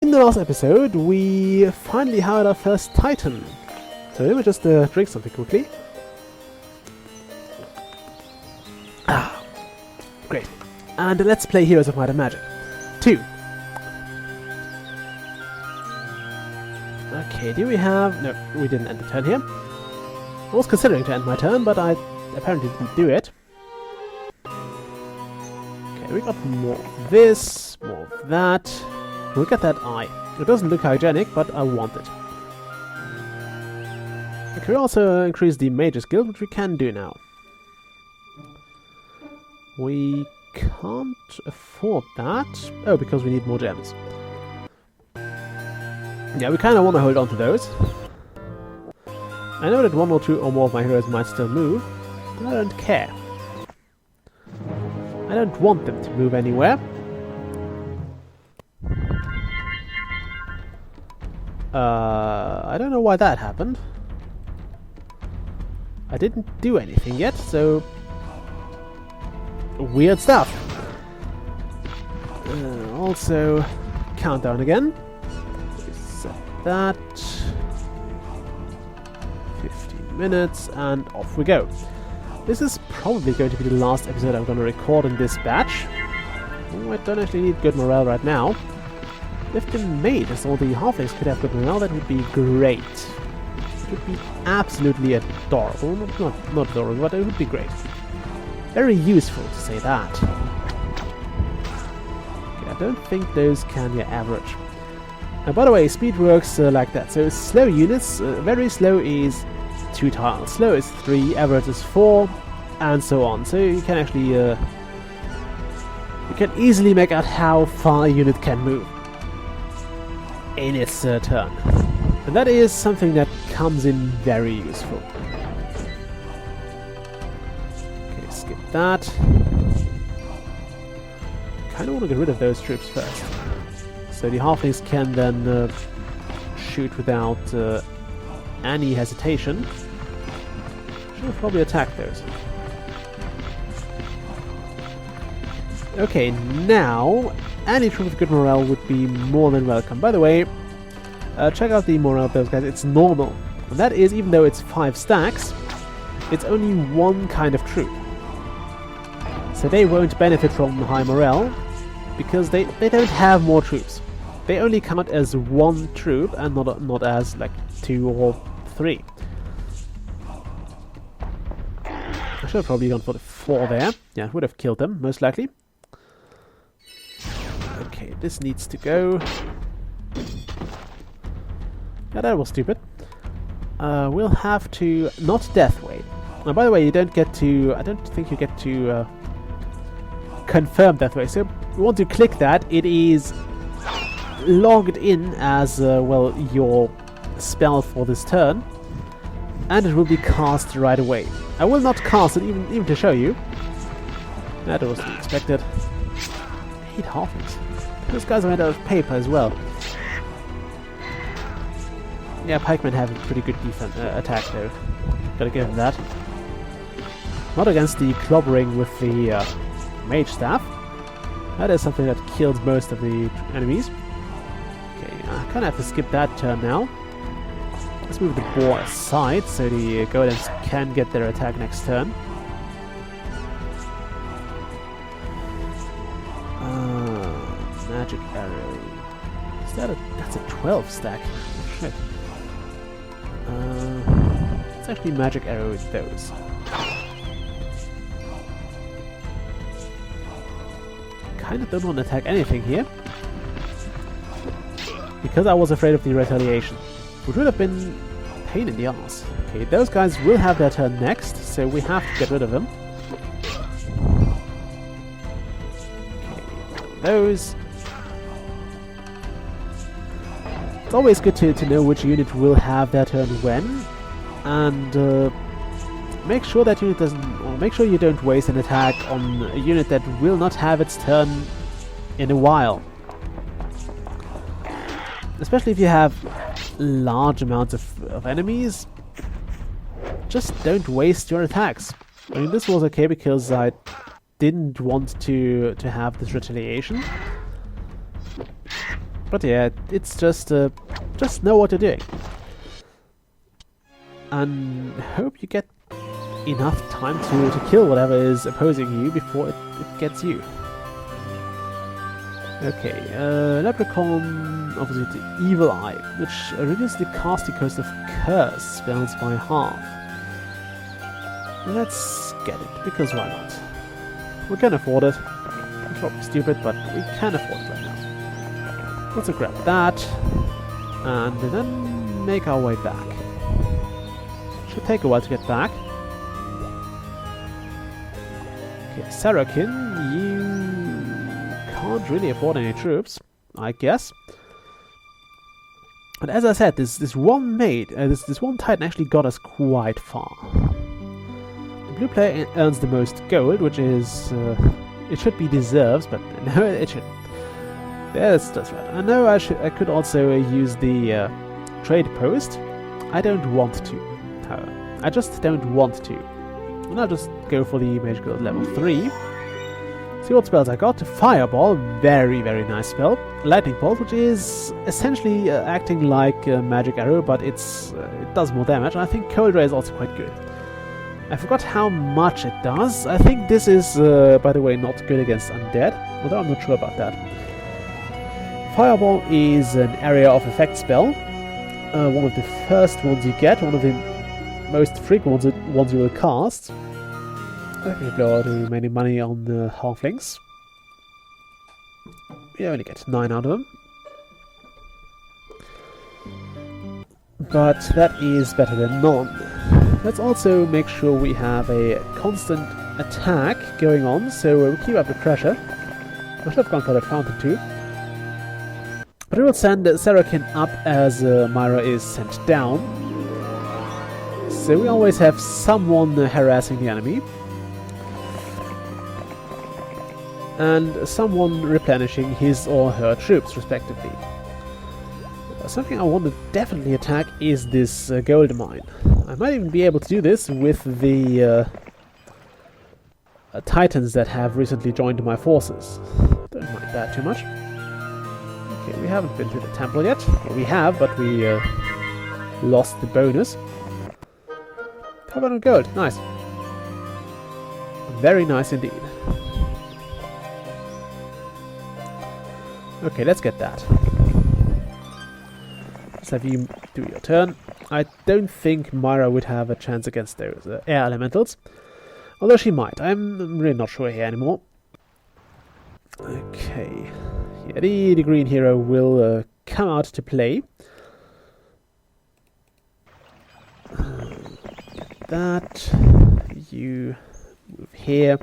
In the last episode, we finally hired our first Titan. So let me just drink something quickly. Ah, great. And let's play Heroes of Might and Magic 2. Okay, do we have... No, we didn't end the turn here. I was considering to end my turn, but I apparently didn't do it. Okay, we got more of this, more of that. Look at that eye. It doesn't look hygienic, but I want it. We can also increase the Mage's Guild, which we can do now. We can't afford that. Oh, because we need more gems. Yeah, we kind of want to hold on to those. I know that one or two or more of my heroes might still move, but I don't care. I don't want them to move anywhere. I don't know why that happened. I didn't do anything yet, so... Weird stuff! Also, countdown again. Set that. 15 minutes, and off we go. This is probably going to be the last episode I'm going to record in this batch. Oh, I don't actually need good morale right now. If the mages or the halflings could have good morale, that would be great. It would be absolutely adorable. Not adorable, but it would be great. Very useful to say that. Okay, I don't think those can be average. And by the way, speed works like that. So slow units, very slow is 2 tiles, slow is 3, average is 4, and so on. So you can actually you can easily make out how far a unit can move in its turn. And that is something that comes in very useful. Okay, skip that. Kind of want to get rid of those troops first. So the halflings can then shoot without any hesitation. Should probably attack those. Okay, now any troop with good morale would be more than welcome. By the way, check out the morale of those guys. It's normal. And that is, even though it's 5 stacks, it's only one kind of troop. So they won't benefit from high morale, because they don't have more troops. They only count as 1 troop, and not as, like, 2 or 3. I should have probably gone for the 4 there. Yeah, would have killed them, most likely. Okay, this needs to go. Yeah, that was stupid. We'll have to... Not Death Wave. Now, by the way, you don't get to... I don't think you get to confirm Death Wave. So, you want to click that. It is logged in as, well, your spell for this turn. And it will be cast right away. I will not cast it even to show you. That was expected. I hate halflings. Those guys are made out of paper as well. Yeah, pikemen have a pretty good defense attack though. Gotta give them that. Not against the clobbering with the mage staff. That is something that kills most of the enemies. Okay, I kinda have to skip that turn now. Let's move the boar aside so the golems can get their attack next turn. Magic arrow. Is that that's a 12 stack? Oh, shit. It's actually magic arrow with those. Kinda don't want to attack anything here. Because I was afraid of the retaliation. Which would have been a pain in the ass. Okay, those guys will have their turn next, so we have to get rid of them. Okay, those. It's always good to know which unit will have their turn when, and make sure that unit doesn't, or make sure you don't waste an attack on a unit that will not have its turn in a while. Especially if you have large amounts of enemies, just don't waste your attacks. I mean, this was okay because I didn't want to have this retaliation. But yeah, it's just know what you're doing. And hope you get enough time to kill whatever is opposing you before it gets you. Okay, Leprechaun, opposite the Evil Eye, which reduces the casting cost of Curse spells by half. Let's get it, because why not? We can afford it. It's probably stupid, but we can afford it right now. Let's grab that, and then make our way back. Should take a while to get back. Okay, Sarakin, you can't really afford any troops, I guess. And as I said, this one maid, this one titan actually got us quite far. The blue player earns the most gold, which is it should be deserves, but no, it shouldn't. That's right. I know I could also use the trade post. I don't want to. I just don't want to. And I'll just go for the Mage Guild level 3. See what spells I got. Fireball, very, very nice spell. Lightning Bolt, which is essentially acting like a magic arrow, but it does more damage. I think Cold Ray is also quite good. I forgot how much it does. I think this is, by the way, not good against undead, although I'm not sure about that. Fireball is an area of effect spell. One of the first ones you get, one of the most frequent ones you will cast. I can blow out the remaining money on the halflings. We only get 9 out of them. But that is better than none. Let's also make sure we have a constant attack going on, so we'll keep up the pressure. I should have gone for that fountain too. But we will send Sarakin up as Myra is sent down. So we always have someone harassing the enemy. And someone replenishing his or her troops, respectively. Something I want to definitely attack is this gold mine. I might even be able to do this with the titans that have recently joined my forces. Don't mind that too much. Okay, we haven't been to the temple yet. Well, we have, but we lost the bonus. 500 gold, nice. Very nice indeed. Okay, let's get that. Let's have you do your turn. I don't think Myra would have a chance against those air elementals. Although she might. I'm really not sure here anymore. Okay. Yeah, the green hero will come out to play. That. You move here.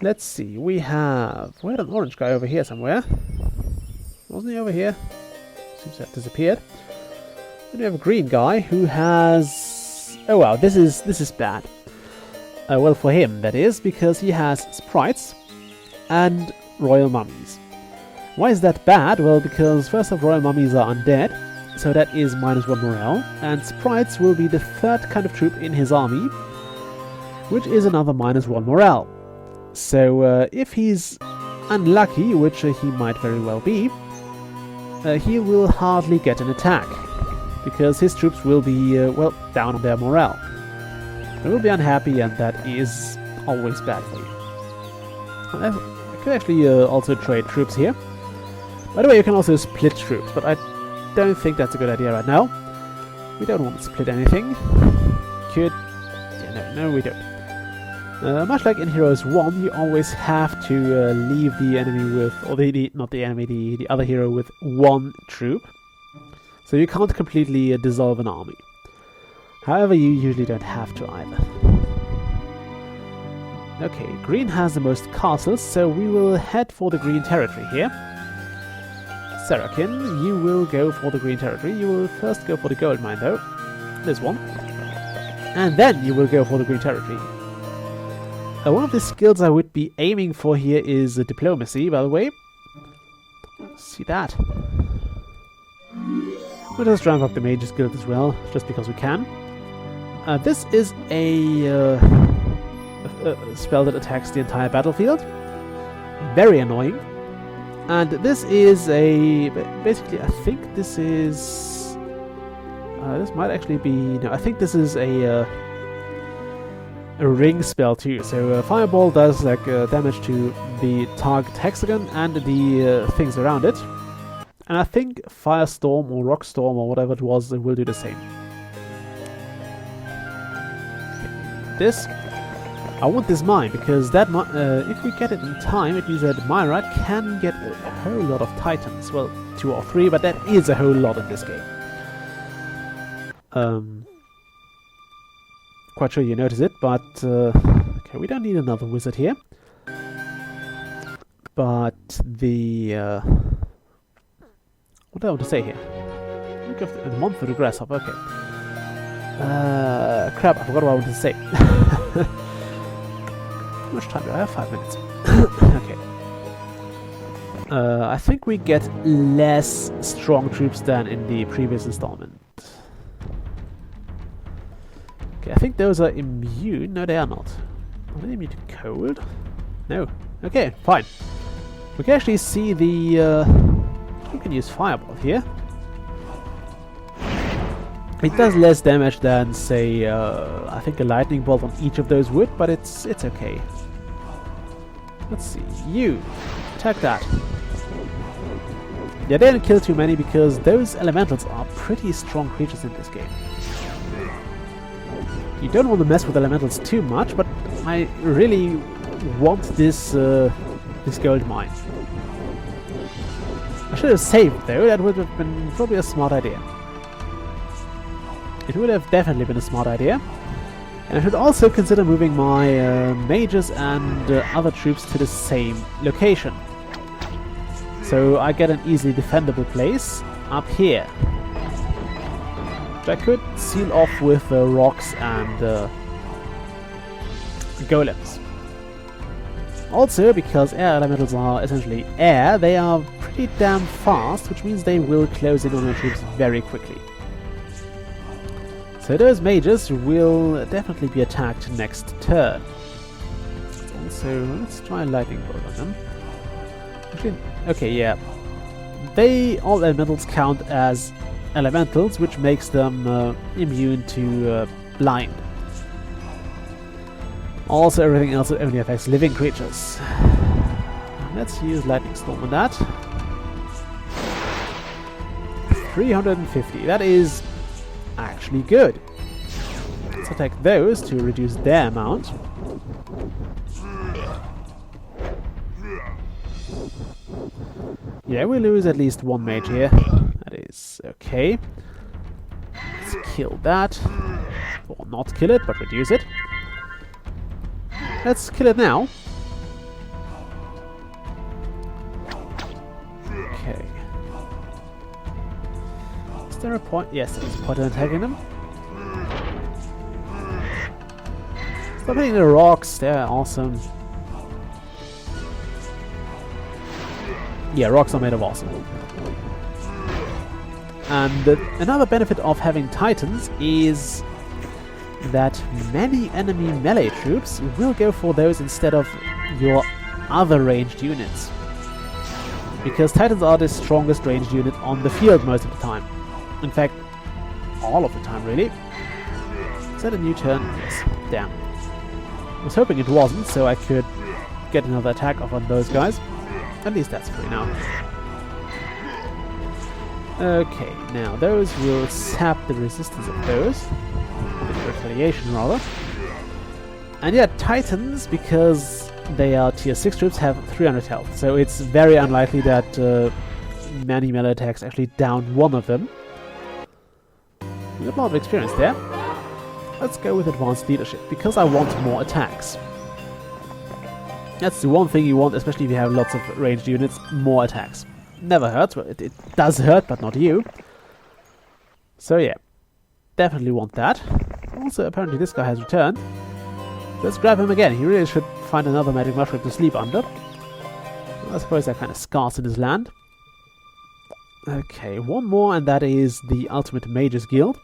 Let's see. We had an orange guy over here somewhere. Wasn't he over here? Seems to have disappeared. Then we have a green guy who has... Oh wow, this is bad. Well, for him, that is, because he has sprites and royal mummies. Why is that bad? Well, because first off, royal mummies are undead, so that is -1 morale, and sprites will be the third kind of troop in his army, which is another -1 morale. So if he's unlucky, which he might very well be, he will hardly get an attack, because his troops will be, well, down on their morale. They will be unhappy, and that is always bad for you. I could actually also trade troops here. By the way, you can also split troops, but I don't think that's a good idea right now. We don't want to split anything. Could... Yeah, no, we don't. Much like in Heroes 1, you always have to leave the enemy with... Or not the enemy, the other hero with 1 troop. So you can't completely dissolve an army. However, you usually don't have to either. Okay, green has the most castles, so we will head for the green territory here. Sarakin, you will go for the green territory. You will first go for the gold mine, though. This one. And then you will go for the green territory. One of the skills I would be aiming for here is diplomacy, by the way. See that. We'll just ramp up the Mage's Guild as well, just because we can. This is a spell that attacks the entire battlefield. Very annoying. And this is a... basically, I think this is... this might actually be... no, I think this is a ring spell too. So Fireball does like damage to the target hexagon and the things around it. And I think Firestorm or Rockstorm or whatever it was, it will do the same. Okay. This... I want this mine, because that if we get it in time, it means that Myra can get a whole lot of titans. Well, 2 or 3, but that is a whole lot in this game. Quite sure you notice it, but... okay, we don't need another wizard here. But the... what do I want to say here? Look at a month for the grasshopper, okay. Crap, I forgot what I wanted to say. How much time do I have? 5 minutes. Okay. I think we get less strong troops than in the previous installment. Okay, I think those are immune. No, they are not. Are they immune to cold? No. Okay, fine. We can actually see the... we can use Fireball here. It does less damage than, say, I think a lightning bolt on each of those would, but it's okay. Let's see. You! Attack that. Yeah, they didn't kill too many because those elementals are pretty strong creatures in this game. You don't want to mess with elementals too much, but I really want this this gold mine. I should have saved though, that would have been probably a smart idea. It would have definitely been a smart idea. And I should also consider moving my mages and other troops to the same location. So I get an easily defendable place up here. Which I could seal off with rocks and golems. Also, because air elementals are essentially air, they are pretty damn fast, which means they will close in on your troops very quickly. So those mages will definitely be attacked next turn. Also, let's try a lightning bolt on them. Actually, okay, yeah. All elementals count as elementals, which makes them immune to blind. Also, everything else only affects living creatures. Let's use lightning storm on that. 350. That is actually good. Let's attack those to reduce their amount. Yeah, we lose at least one mage here. That is okay. Let's kill that. Or not kill it, but reduce it. Let's kill it now. Okay. Is there a point? Yes, there is a point in attacking them. Stop hitting the rocks, they're awesome. Yeah, rocks are made of awesome. And another benefit of having titans is that many enemy melee troops will go for those instead of your other ranged units. Because titans are the strongest ranged unit on the field most of the time. In fact, all of the time really. Is that a new turn? Yes. Damn. I was hoping it wasn't, so I could get another attack off on those guys. At least that's free now. Okay, now those will sap the resistance of those. Retaliation rather. And yeah, Titans, because they are tier 6 troops, have 300 health, so it's very unlikely that many melee attacks actually down one of them. We have a lot of experience there. Let's go with advanced leadership, because I want more attacks. That's the one thing you want, especially if you have lots of ranged units, more attacks. Never hurts, well, it does hurt, but not you. So yeah, definitely want that. Also, apparently this guy has returned. Let's grab him again. He really should find another magic mushroom to sleep under. I suppose they're kind of scarce in his land. Okay, one more, and that is the Ultimate Mages Guild.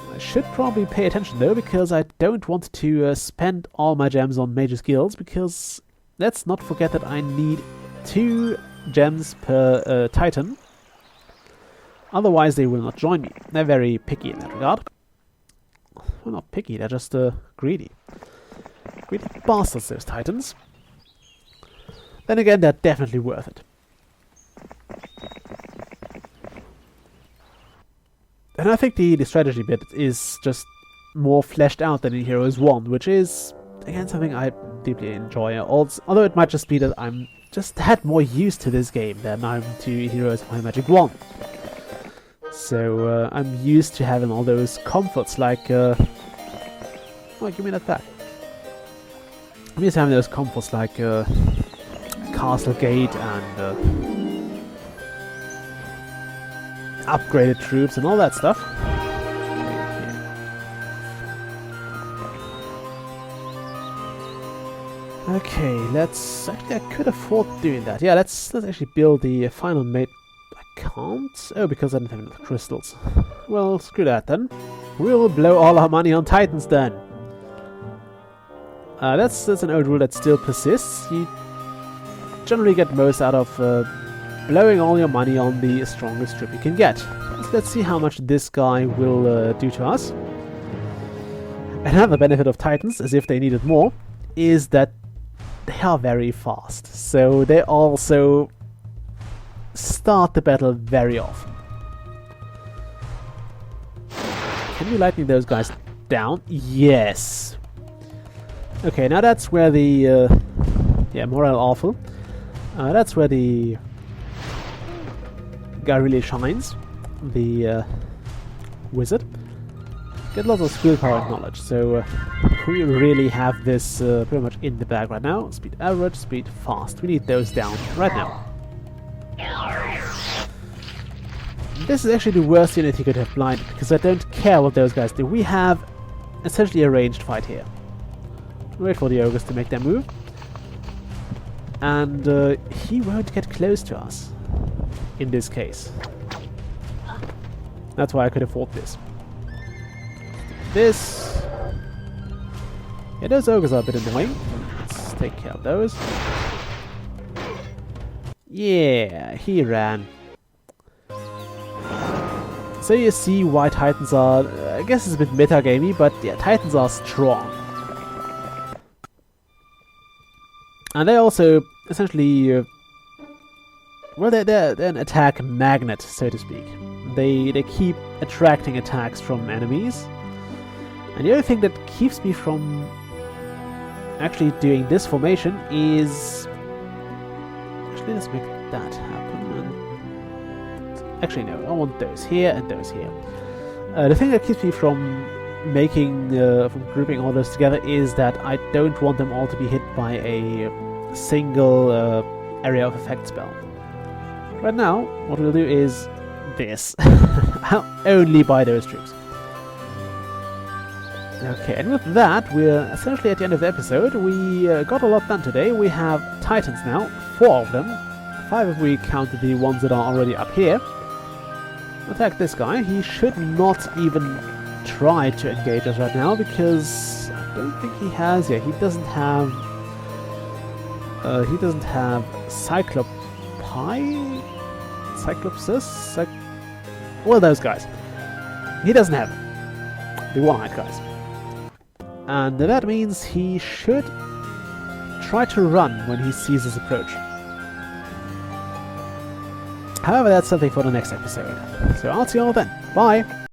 I should probably pay attention though, because I don't want to spend all my gems on Mages Guilds, because let's not forget that I need 2 gems per Titan. Otherwise, they will not join me. They're very picky in that regard. Well, not picky, they're just greedy. Greedy bastards, those Titans. Then again, they're definitely worth it. And I think the strategy bit is just more fleshed out than in Heroes 1, which is, again, something I deeply enjoy. Although it might just be that I'm just had more used to this game than I'm to Heroes of Might and Magic 1. So I'm used to having all those comforts like... oh, give me that back. I'm used to having those comforts like Castle Gate and upgraded troops and all that stuff. Okay, let's... Actually, I could afford doing that. Yeah, let's actually build the final mate. I can't? Oh, because I don't have enough crystals. Well, screw that then. We'll blow all our money on Titans then. That's an old rule that still persists. You generally get most out of blowing all your money on the strongest troop you can get. So let's see how much this guy will do to us. Another benefit of Titans, as if they needed more, is that they are very fast. So they also start the battle very often. Can you lightning those guys down? Yes. Okay, now that's where the... yeah, morale awful. That's where the guy really shines. The wizard. Get lots of skill, power, and knowledge. So we really have this pretty much in the bag right now. Speed average, speed fast. We need those down right now. This is actually the worst unit he could have blinded, because I don't care what those guys do. We have essentially a ranged fight here. Wait for the ogres to make their move. And he won't get close to us, in this case. That's why I could afford this. This... yeah, those ogres are a bit annoying. Let's take care of those. Yeah, he ran. So you see why Titans are... I guess it's a bit metagamey, but yeah, Titans are strong. And they also essentially... well, they're an attack magnet, so to speak. They keep attracting attacks from enemies. And the other thing that keeps me from actually doing this formation is... actually, let's make that happen. And actually, no, I want those here and those here. The thing that keeps me from making, from grouping all those together is that I don't want them all to be hit by a single area of effect spell. Right now, what we'll do is this. I'll only buy those troops. Okay, and with that, we're essentially at the end of the episode. We got a lot done today. We have Titans now, 4 of them. 5 if we counted the ones that are already up here. Attack this guy. He should not even try to engage us right now, because I don't think he has... yeah, he doesn't have... Cyclopi? Cyclopsis? Well, those guys. He doesn't have them. The one-eyed guys. And that means he should try to run when he sees us approach. However, that's something for the next episode. So I'll see you all then. Bye!